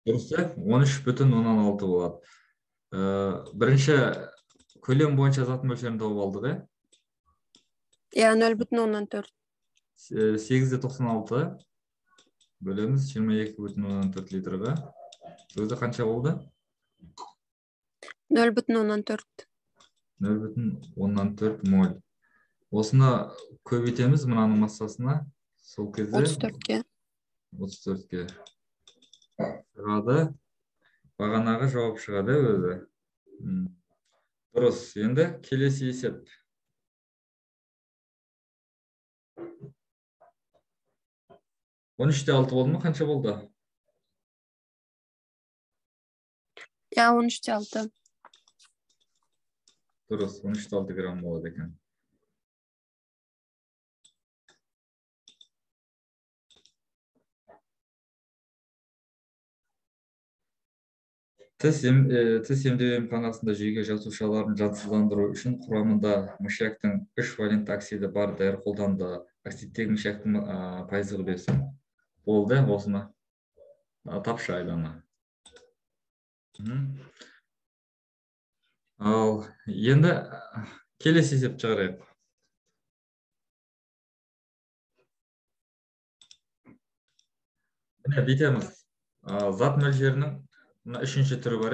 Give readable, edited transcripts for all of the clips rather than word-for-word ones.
Дұрыс, 13,6 болады. Бірінші көлем бойынша зат мөлшерін тауып алдық, 0,4. 8,96 бөлеміз 22,4 литрға. Өзі қанша болды? 0,4. 0,4 моль. Осыны көбейтеміз мынаның массасына. Сол кезде 34-ке. 34-ке шығады. Бағанағы жауап шығады өзі. Дұрыс. Енді келесі есеп. 13,6 болды ма? Қанша болды? 13,6. Дұрыс, 13,6 грамм болады екен. Тіс емдеу емханасында жүйеге жасушаларын жансыздандыру үшін құрамында мышьяктың 3 валентті оксиді бар дәрі қолданды. Оксидтегі мышьяктың пайыздық үлесі болды, осыны тапшы айдана. Ал енді келесі есеп шығарайық. Міне бүйтеміз. Зат мөлшерінің үшінші түрі бар,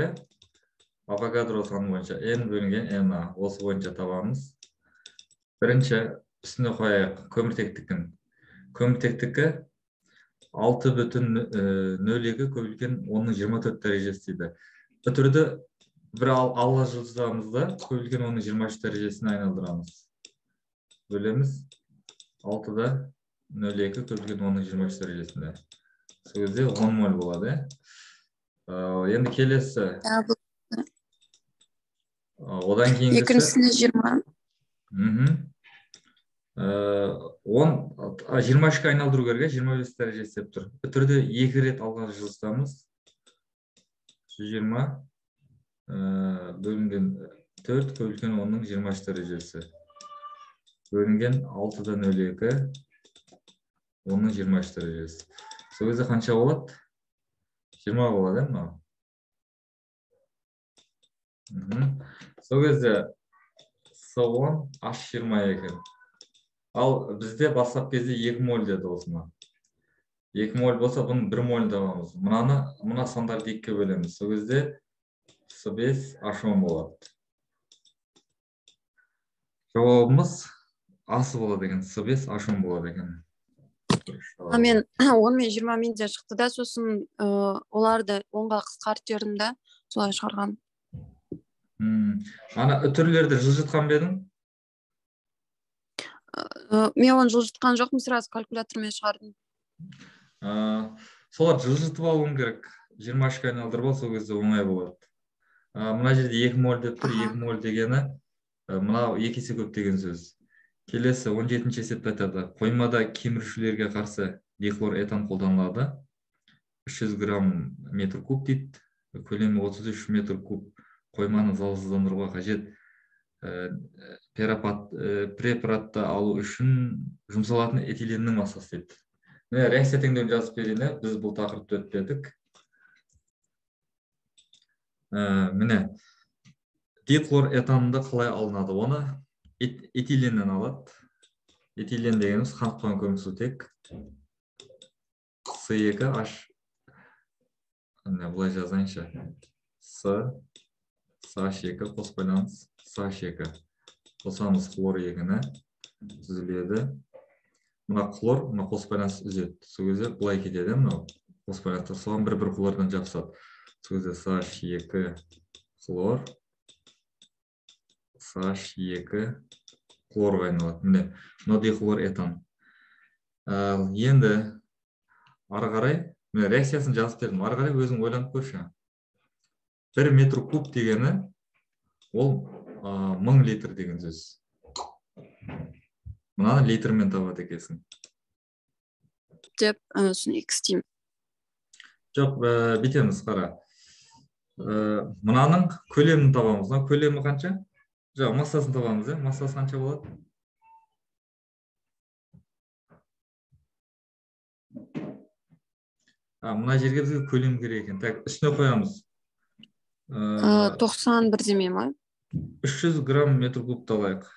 Авогадро саны бойынша n бөлінген n-а. Осы бойынша табамыз. Бірінші үстіне қояйық көміртектікін. Көміртектікі 6,02 көбейтілген 10-24 дәрежесі дейді. Бұл түрді бір алла жұлдыздарымызды көбейтілген 10-23 дәрежесіне айналдырамыз. Бөлеміз 6,02 көбейтілген 10-23 дәрежесінде. Сол кезде 10 моль болады. Енді келесі. Одан кейінгісі. Екіншісіне 20. 23-ке айналдыру керек, 25 дәрежесі деп тұр. Бұл түрде 2 рет алға жылжытамыз. 120 бөлінген 4 көбейтілген 10-23 дәрежесі. Бөлінген 6,02 10-23 дәрежесі. Сол кезде қанша болады? 20 болады, мынау. Сол кезде С10 H20 екен. Ал бізде бастап кезде 2 моль деді осыны. 2 моль болса, бұны 1 моль табамыз. Мына сандарды 2-ке бөлеміз. Сол кезде С5 H10 болады. Жауабымыз асы болады екен. С5 H10 болады екен. Мен 10 мен 20 менде шықты да, сосын оларды 10-ға қысқарт жерім да, солай шығарған. Ана үтірлерді жылжытқан бедің? Мен оны жылжытқан жоқпын, сразу калькулятормен шығардым. Солар жылжытып алуым керек. 23-ке айналдырып ал, сол кезде оңай болады. Мына жерде 2 моль деп тұр, 2 моль дегені мынау 2 есе көп деген сөз. Келесі 17-ші есепті айтады. Қоймада кемірушілерге қарсы дихлоретан қолданылады. 300 грамм метр куб дейді. Көлемі 33 метр куб. Қойманы залалсыздандыруға қажет препаратты алу үшін жұмсалатын этиленнің массасы дейді. Міне реакция теңдеуін жазып берейін, біз бұл тақырыпты өтпедік. Міне дихлоретанды қалай алынады? Оны этиленнен алады. Этилен дегеніміз қантпаған көмірсутек. С2H. Бұлай жазайыншы. С2 қос байланыс С2. Қосамыз хлор егіні түзіледі. Мына хлор, мына қос байланыс үзеді. Сол кезде бұлай кетеді, мынау қос байланыстар соған бір хлордан жапсады. Сол кезде С2 хлор, С2 хлорға айналады. Міне, мына дихлоретан. Енді ары қарай, міне реакциясын жазып бердім. Ары қарай өзің ойланып көрші. 1 метр куб дегені ол 1000 литр деген сөз. Мынаны литрмен табады екенсің. Деп, сосын екістеймін. Жоқ, бітеміз қара. Мынаның көлемін табамыз. Көлемі қанша? Жоқ, массасын табамыз. Массасы қанша болады? Мына жерге бізге көлем керек екен. Так, үстіне қоямыз. 91 деме ма? 300 грамм метр кубты алайық.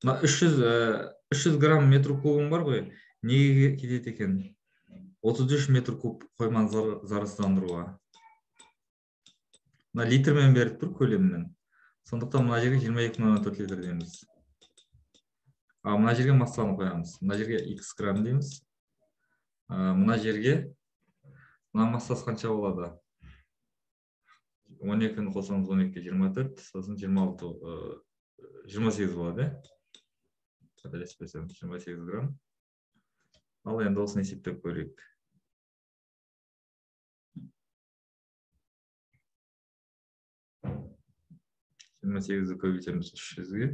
Мына 300 грамм метр кубым бар ғой, неге кетеді екен? 33 метр куб қойманы зарарсыздандыруға. Мына литрмен беріп тұр көлемнен. Сондықтан мына жерге 22,4 литр дейміз. Мына жерге массаны қоямыз. Мына жерге x грамм дейміз. Мына жерге мына массасы қанша болады? 12-ні қосамыз, 12-ге 24, сосын 26, 28 болады. Қателеспесем, 28 грамм. Ал енді осыны есептеп көрейік. Жиырма сегізді көбейтеміз 300-ге.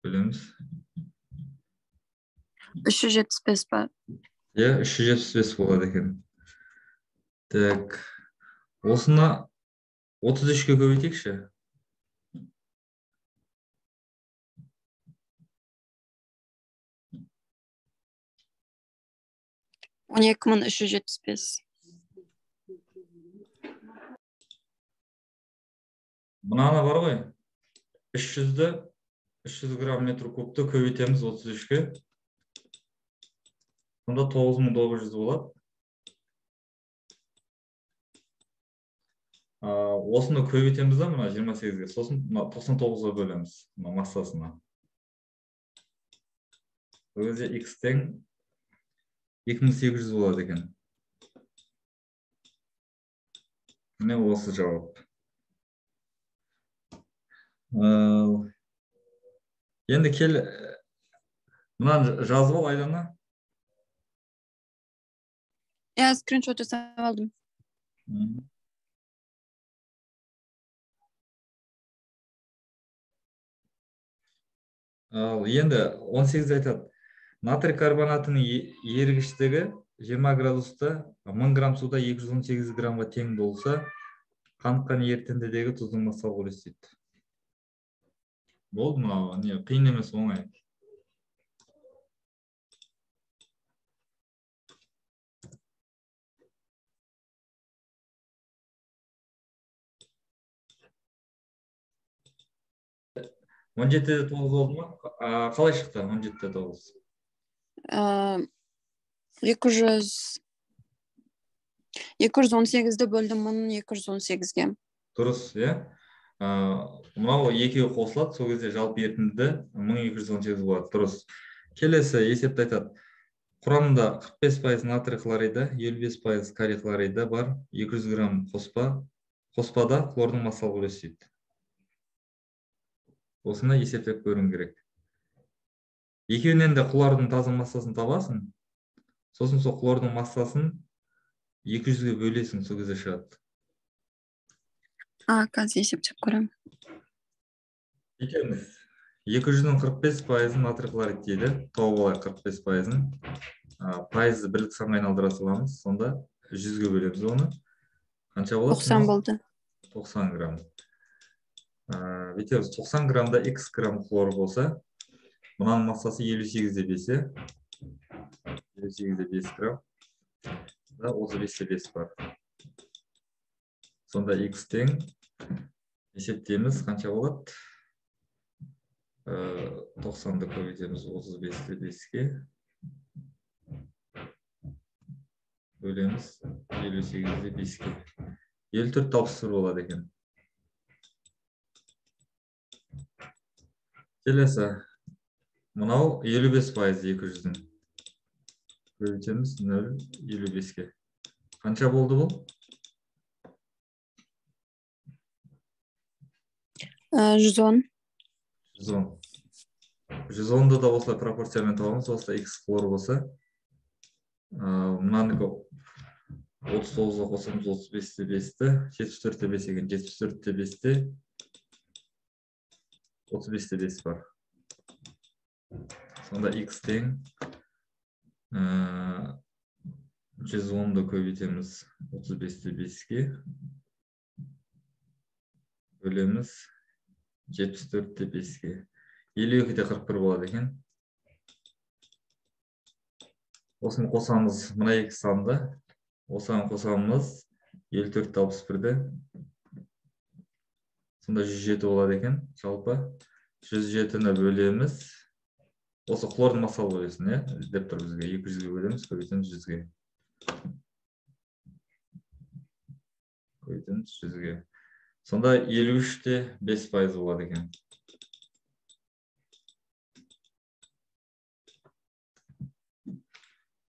Бөлеміз. 375 па? Иә, 375 болады екен. Так, осыны 33-ке көбейтейікші. Он 2,375. Мынаны бар ғой, 300 грамм метр кубты көбейтеміз 33-ке. Сонда 9900 болады. Осыны көбейтеміз да мына 28-ге, сосын 99-ға бөлеміз массасына. Бұл кезде x тең 2800 болады екен. Міне осы жауап. Енді кел, мынаны жазып ал, Айдана. Скриншот жасап алдым. Енді 18 айтады. Натрий карбонатының ерігіштігі 20 градуста 1000 грамм суда 218 граммға тең болса, қаныққан ерітіндідегі тұздың массалық үлесі дейді. Болды ма? Не, қиын емес, оңай. Он жетіде 9 болды ма? Қалай шықты 17-де 9? 218-ді бөлдім 1218-ге. Дұрыс, иә? Мынау екеуі қосылады, сол кезде жалпы ерітінді 1218 болады. Дұрыс. Келесі есепті айтады. Құрамында 45% натрий хлориді, 55% карий хлориді бар, 200 грамм қоспада хлордың массалық үлесі дейді. Осыны есептеп көрің керек. Екеуінен де хлордың таза массасын табасың, сосын сол хлордың массасын 200-ге бөлесің, сол кезде шығады. Қазір есептеп көрем. Екеуміз 200-дің 45% натрий хлорид дейді, тауып алайық 45%-ын. Пайызды бірлік санға айналдыра саламыз, сонда 100-ге бөлеміз оны. Қанша болады? 90 болды. 90 грамм. Бүйтеміз, 90 граммда x грамм хлор болса, мынаның массасы 58-де 5, 58-де 5 грамм, 35-де 5 бар. Сонда x тең, есептеміз, қанша болады? 90-ды көбейтеміз 35-де 5-ке. Бөлеміз 58-де 5-ке. 54-61 болады екен. Келесі, мынау 55% 200-дің. Көбейтеміз 0,55-ке. Қанша болды бұл? 110. 110-ды да осылай пропорциямен табамыз, осылай x хлор болса. Мынаныкі 39-ға қосамыз 35-де 5-ті, 74-де 5 екен, 74-де 5-те 35-де 5 бар. Сонда x тең 110-ды көбейтеміз 35-де 5-ке. Бөлеміз 74-де 5-ке. 52-де 41 болады екен. Осыны қосамыз, мына екі санды. Осыған қосамыз 54-61-ді. Сонда 107 болады екен. Жалпы 107-ні бөлеміз. Осы хлордың масалы бөлесін, деп тұр бізге. 200-ге бөлеміз, көбейтеміз 100-ге. Көбейтеміз 100-ге. Сонда 53-те 5% болады екен.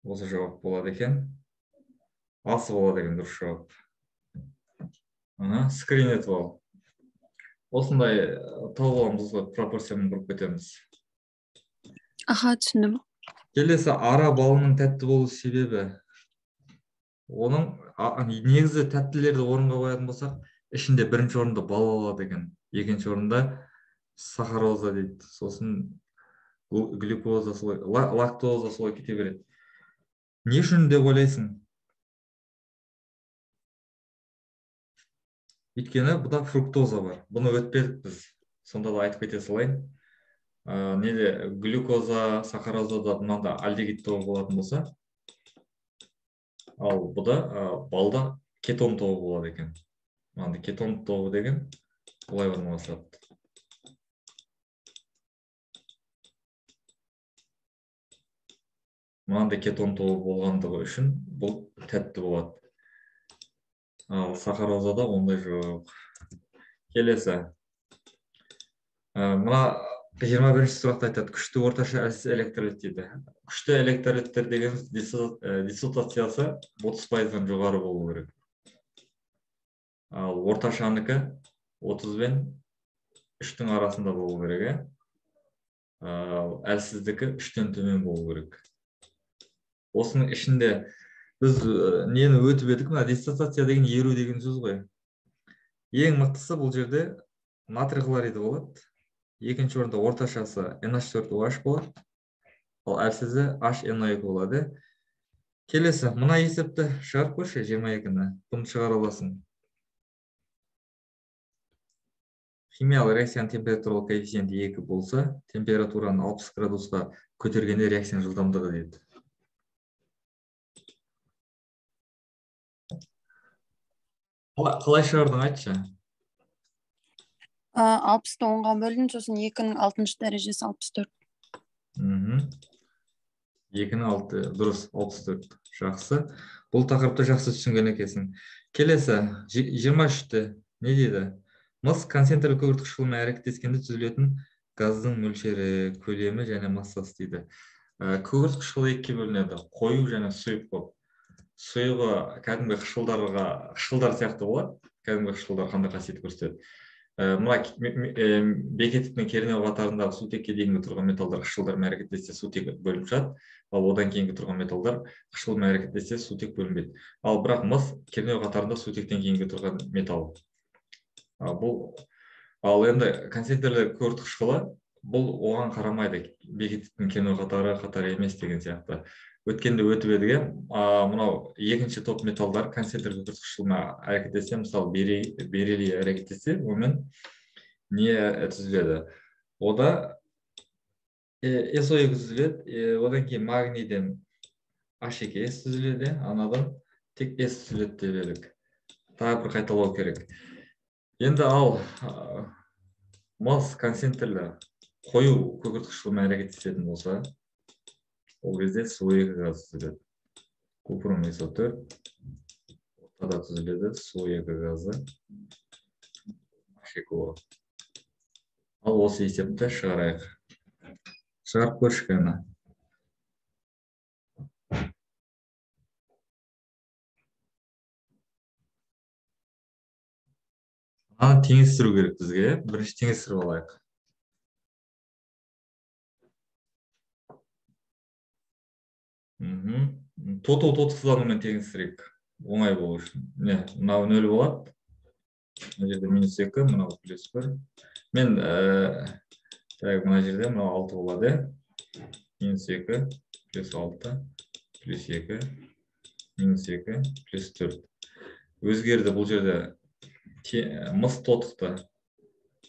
Осы жауап болады екен. Асы болады екен, дұрыс жауап. Скрин етіп ал. Осындай тауып аламыз ғой, пропорциямен құрып кетеміз. Аха, түсіндім. Келесі ара балының тәтті болу себебі. Оның негізі тәттілерді орынға қоятын болсақ, ішінде бірінші орында бал алады екен, екінші орында сахароза дейді, сосын глюкоза, лактоза солай кете береді. Не үшін деп ойлайсың? Өйткені бұда фруктоза бар. Бұны өтпедік біз. Сонда да айтып кете салайын. Неде глюкоза, сахарозада мынада альдегид тобы болатын болса, ал бұда балда кетон тобы болады екен. Мынада кетон тобы деген бұлай орналасады. Мынада кетон тобы болғандығы үшін бұл тәтті болады. Ал сахарозада ондай жоқ. Келесі. Мына 21-ші сұрақта айтады, күшті орташа әлсіз электролит дейді. Күшті электролиттер деген диссоциациясы 30%-дан жоғары болу керек. Ал орташаныкі 30 бен 3-тің арасында болу керек. Әлсіздікі 3-тен төмен болу керек. Осының ішінде біз нені өтіп едік, диссоциация деген еру деген сөз ғой. Ең мықтысы бұл жерде натрий хлориді болады. Екінші орында орташасы NH4OH болады, ал әлсізі HNO2 болады. Келесі, мына есепті шығарып көрші 22-ні. Бұны шығара аласың. Химиялық реакцияның температуралық коэффициенті 2 болса, температураны 60 градусқа көтергенде реакцияның жылдамдығы дейді. Қалай шығардың, айтшы? 60-ты 10-ға бөлдім, сосын 2-нің 6-шы дәрежесі 64. 2-нің 6, дұрыс, 64. Жақсы. Бұл тақырыпты жақсы түсінген екенсің. Келесі, 23-те не дейді? Мыс концентрлік күкірт қышқылымен әрекеттескенде түзілетін газдың мөлшері, көлемі және массасы дейді. Күкірт қышқылы екіге бөлінеді, қою және сұйық болып. Сұйығы кәдімгі қышқылдар сияқты болады. Кәдімгі қышқылдар қандай қасиет көрсетеді. Мына бекеттіктің кернеу қатарындағы сутекке дейінгі тұрған металдар қышқылдармен әрекеттессе сутек бөлініп шығады, ал одан кейінгі тұрған металдар қышқылмен әрекеттессе сутек бөлінбейді. Ал бірақ мыс кернеу қатарында сутектен кейінгі тұрған металл. Ал енді концентрлік күкірт қышқылы бұл оған қарамайды. Бекеттіктің кернеу қатары емес деген сияқты. Өткенде өтіп едіге, мынау екінші топ металдар концентрлік күкірт қышқылына әрекеттессе, мысалы бериллий әрекеттессе, онымен не түзіледі? Ода SO2 түзіледі, одан кейін магнийден H2S түзіледі, анадан тек S түзіледі деп едік. Тағы бір қайталау керек. Енді ал мыс концентрлі қою күкірт қышқылымен әрекеттесетін болса, ол кезде SO2 газ түзіледі. Купрум SO4, ортада түзіледі SO2 газы H2O. Ал осы есепті шығарайық. Шығарып көрші кәні. Теңестіру керек бізге. Бірінші теңестіріп алайық. Тотықсызданумен теңестірейік. Оңай болу үшін. Мынау 0 болады. Мына жерде -2, мынау +1. Мен мына жерде мынау 6 болады. -2, +6, +2, -2, +4. Өзгерді бұл жерде мыс тотықты.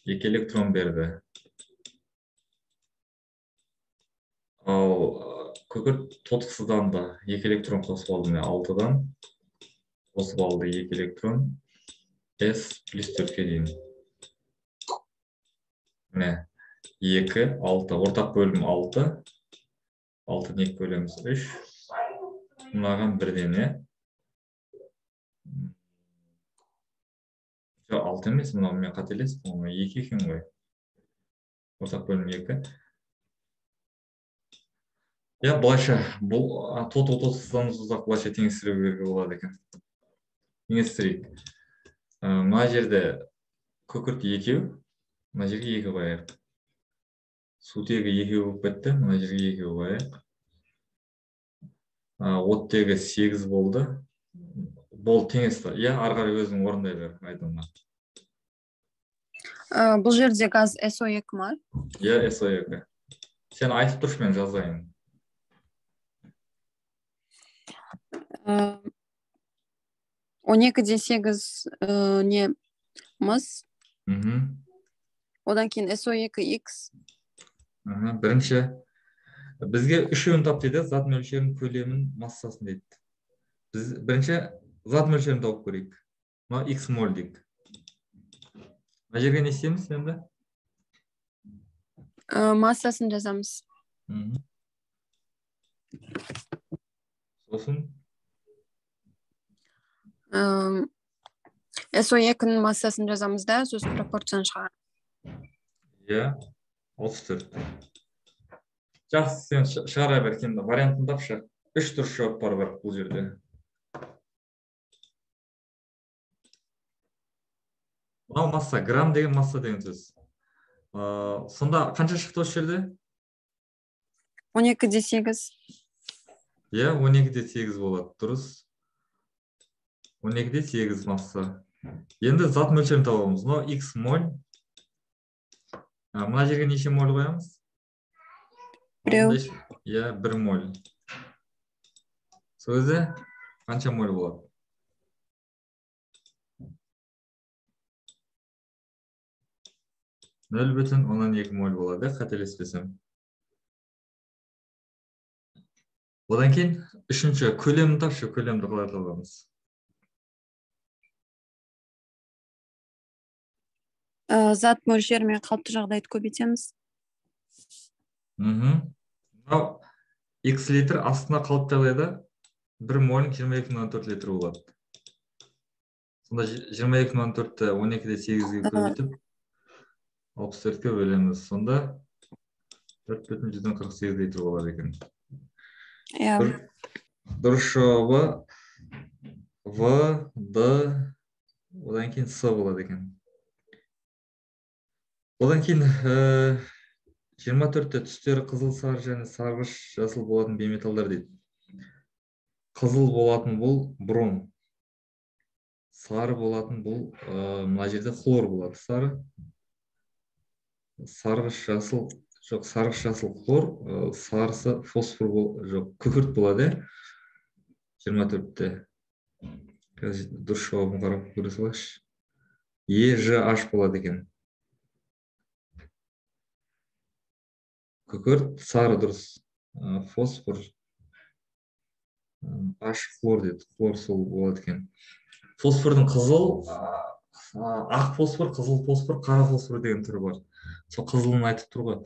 2 электрон берді. Ал күкірт тотықсызданды. 2 электрон қосып алды. 6-дан қосып алды 2 электрон. S плюс 4-ке дейін. Міне 2, 6. Ортақ бөлім 6. 6-ны 2 бөлеміз 3. Мынаған 1-ден, е? 6 емес, мынау мен қателестім. 2 екен ғой. Ортақ бөлім 2. Я былайша, бұл тотықсызданушылық былайша теңестіруге болады екен. Теңестірейік. Мына жерде күкірт 2, мына жерге 2 қояйық. Сутегі 2 болып кетті, мына жерге 2 қояйық. Оттегі 8 болды. Бол теңесті. Я ары қарай өзің орындай бер, айтылма. Бұл жерде газ SO2 ма? Я SO2. Сен айтып тұршы, мен жазайын. 12-де 8 не мыс. Одан кейін SO2X. Бірінші. Бізге үшеуін тап дейді, зат мөлшерін, көлемін, массасын дейді. Біз бірінші зат мөлшерін тауып көрейік. Мына X моль дейік. Мына жерге не істейміз енді? Массасын жазамыз. Сосын? SO2-ның массасын жазамыз да, сосын пропорцияны шығарамыз. Иә, 34. Жақсы, сен шығара бер, сен вариантын тапшы. 3 дұрыс жауап бар бұл жерде. Мынау масса, грамм деген масса деген сөз. Сонда қанша шықты осы жерде? 12-де 8. Иә, 12-де 8 болады, дұрыс. 12-де 8 масса. Енді зат мөлшерін табамыз. Мынау X моль. Мына жерге неше моль қоямыз? Біреу. Иә, 1 моль. Сөзі қанша моль болады? 0,2 моль болады, қателеспесем. Одан кейін үшінші көлемін тапшы, көлемді қалай табамыз? Зат мөлшерімен қалыпты жағдайды көбейтеміз. Мынау X литр астына қалыпты жағдайда 1 моль 22,4 литр болады. Сонда 22,4-ті 12-де 8-ге көбейтіп 64-ке бөлеміз. Сонда 4,148 литр болады екен. Дұрыс жауабы В, Д, одан кейін С болады екен. Одан кейін 24-те түстері қызыл, сары және сарғыш, жасыл болатын бейметалдар дейді. Қызыл болатын бұл бром. Сары болатын бұл мына жерде хлор болады. Сарғыш жасыл, жоқ, сарғыш жасыл хлор, сарысы фосфор жоқ, күкірт болады. 24-те. Дұрыс жауабын қарап көре салайықшы. EЖH болады екен. Күкірт, сары дұрыс, фосфор, H хлор дейді, хлор сол болады екен. Фосфордың қызыл, ақ фосфор, қызыл фосфор, қара фосфор деген түрі бар. Сол қызылын айтып тұр ғой.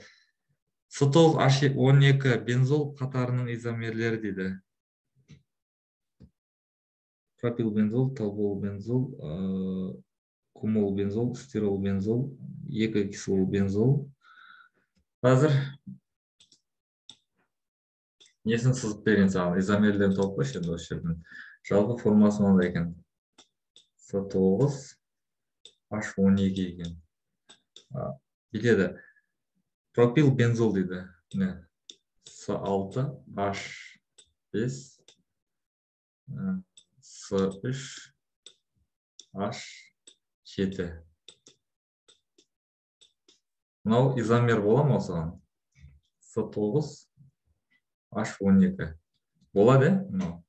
С9H12 бензол қатарының изомерлері дейді. Пропил бензол, талбол бензол, кумол бензол, стирол бензол, 2 кислол бензол. Қазір несін сызып берген саған, изомерлерін тауып қойшы енді осы жердің. Жалпы формасы мынандай екен. С9, H12 екен. Биледі. Пропил бензол дейді. С6, H5, С3, H7. Мынау изомер бола ма осыған? С9, H12. Болады, мынау.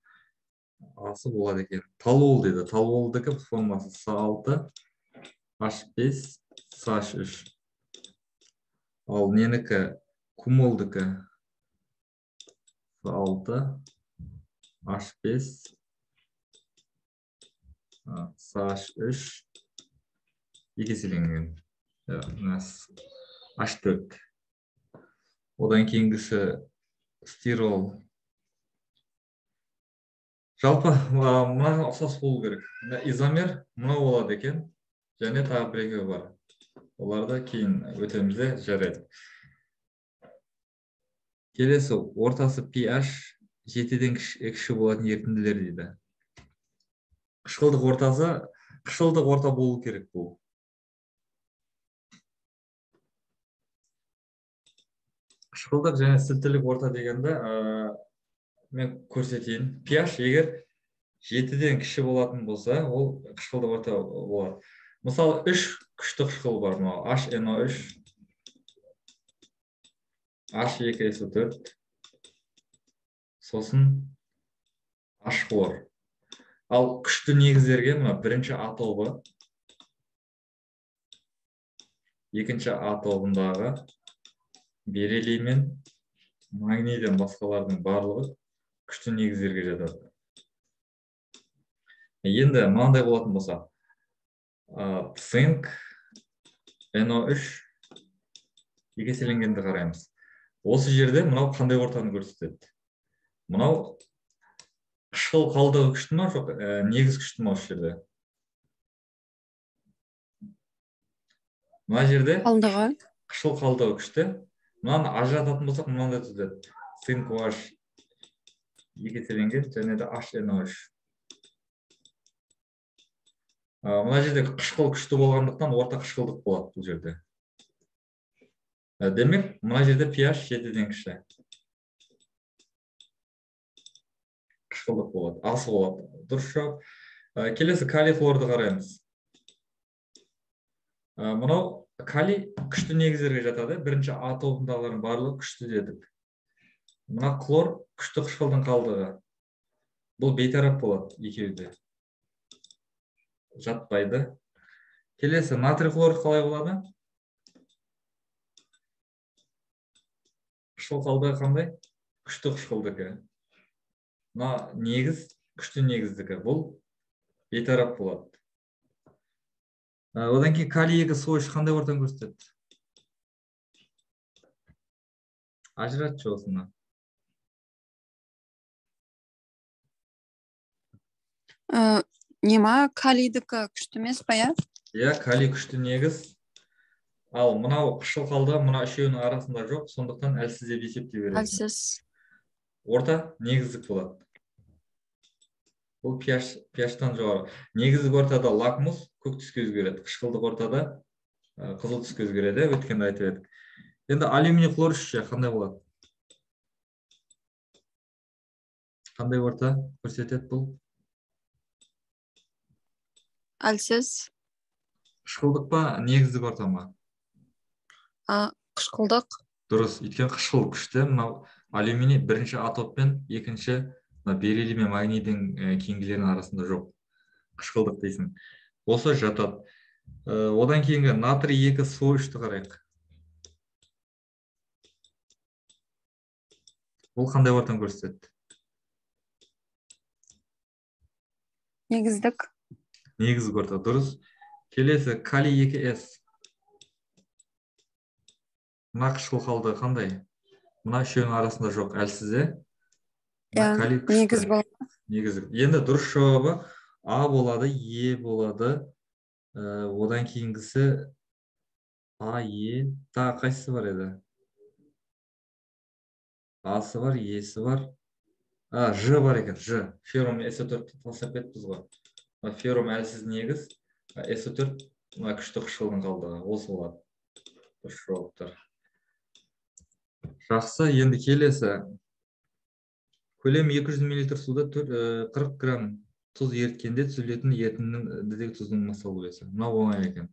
Асы болады екен. Талол дейді. Талолдікі формасы С6, H5, С3. Ал ненікі? Кумолдікі С6, H5, SH3 2 еселенген. H4. Одан кейінгісі стирол. Жалпы мына ұқсас болу керек. Изомер мынау болады екен, және тағы бір екеуі бар. Оларды кейін өтеміз де жарайды. Келесі ортасы pH 7-ден кіші болатын ерітінділер дейді. Қышқылдық орта болу керек бұл. Қышқылдық және сілтілік орта дегенде мен көрсетейін. pH егер 7-ден кіші болатын болса, ол қышқылдық орта болады. Мысалы, 3 күшті қышқыл бар. HNO3, H2SO4, сосын H-хлор. Ал күшті негіздерге бірінші А тобы, екінші А тобындағы бериллий мен магнийден басқалардың барлығы күшті негіздерге жатады. Енді мынандай болатын болса, цинк, NO3 екеселенгенді қараймыз. Осы жерде мынау қандай ортаны көрсетеді? Мынау қышқыл қалдығы күшті ма, жоқ, негіз күшті ма осы жерде? Мына жерде қышқыл қалдығы күшті. Мынаны ажырататын болсақ, мынандай түзіледі. Цинк OH екеселенген және де HNO3. Мына жерде қышқыл күшті болғандықтан орта қышқылдық болады бұл жерде. Демек, мына жерде pH 7-ден кіші. Қышқылдық болады, асы болады. Дұрыс жауап. Келесі калий хлорды қараймыз. Мынау калий күшті негіздерге жатады. Бірінші А тобындағылардың барлығы күшті дедік. Мына хлор күшті қышқылдың қалдығы. Бұл бейтарап болады екеуі де. Жатпайды. Келесі натрий хлор қалай болады? Қышқыл қалдығы қандай? Күшті қышқылдікі. Мына негіз күшті негіздікі. Бұл бейтарап болады. Одан кейін калий 2SO3 қандай ортаны көрсетеді? Ажыратшы осыны. Нема калийдікі күшті емес па, я? Иә, калий күшті негіз. Ал мынау қышқыл қалдығы мына үшеуінің арасында жоқ, сондықтан әлсіз деп есептей бересің. Әлсіз. Орта негіздік болады. Бұл pH-тан жоғары. Негіздік ортада лакмус көк түске өзгереді. Қышқылдық ортада қызыл түске өзгереді. Өткенде айтып едік. Енді алюминий хлор үшінші қандай болады? Қандай орта көрсетеді бұл? Әлсіз. Қышқылдық па, негіздік орта ма? Қышқылдық. Дұрыс. Өйткені қышқыл күшті. Мынау алюминий бірінші А топпен, екінші бериллий мен магнийдің кейінгілерінің арасында жоқ. Қышқылдық дейсің. Осы жатады. Одан кейінгі натрий 2SO3-ті қарайық. Бұл қандай ортаны көрсетеді? Негіздік. Негіздік орта, дұрыс. Келесі калий 2S. Мына қышқыл қалдығы қандай? Мына үшеуінің арасында жоқ, әлсіз. Негіз болады. Негіздік. Енді дұрыс жауабы А болады, Е болады. Одан кейінгісі А, Е. Тағы қайсысы бар еді? Асы бар, Есі бар. Ж бар екен, Ж. Феррум SO4-ті тастап кетіппіз ғой. Феррум әлсіз негіз, SO4 күшті қышқылдың қалдығы. Осы болады. Дұрыс жауаптар. Жақсы, енді келесі. Көлем 200 мл суда 40 грамм тұз еріткенде түзілетін ерітіндінің дедек тұздың масал үлесі. Мынау оңай екен.